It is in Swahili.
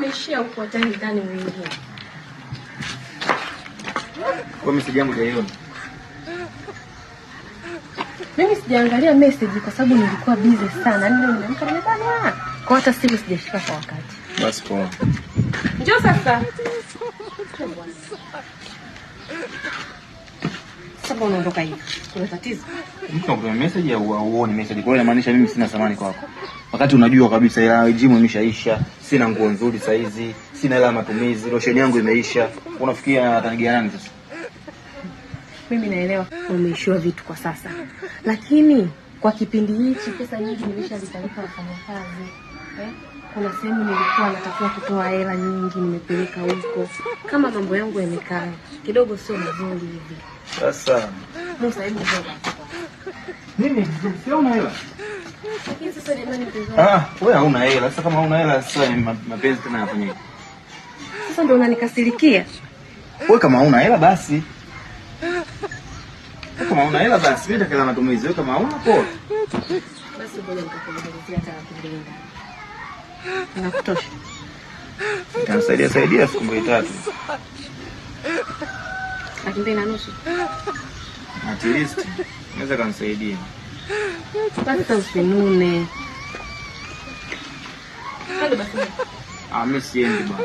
umeishia huko hata ndani mwingine. Kwa message yangu haioni. Mimi sijaangalia message kwa sababu nilikuwa busy sana. Nimeamka nimebana. Kwa hata simu sijashika kwa wakati. Basi poa. Njoo sasa. Sasa unaondoka hivi. Kuna tatizo? Mtu akutuma message au uone message. Kwa hiyo inamaanisha mimi sina thamani kwako. Wakati unajua kabisa ya gym imeshaisha, sina nguo nzuri saa hizi, sina hela matumizi, lotion yangu imeisha. Unafikia atanigia nani sasa? Mimi naelewa umeishiwa vitu kwa sasa. Lakini kwa kipindi hichi pesa nyingi nimeshalizalipa wafanyakazi. Kuna sehemu nilikuwa natakiwa kutoa hela nyingi nimepeleka huko. Kama mambo yangu yamekaa kidogo sio mazuri hivi. Sasa Musa hebu ngoja. mimi sio una hela. Lakini sasa jamani mpenzi. Wewe hauna hela. Sasa kama hauna hela sasa mapenzi tena yafanyike. Sasa ndio unanikasirikia. Wewe kama hauna hela basi. Kama hauna hela basi mimi nitakela matumizi. Wewe kama hauna poa. Basi ngoja nikakuelezea hata kulinda. Nakutosha. Itanisaidia siku 3. Lakini na nusu. At least naweza kanisaidia. Basi usinune. Hadi basi. Mimi siendi bwana.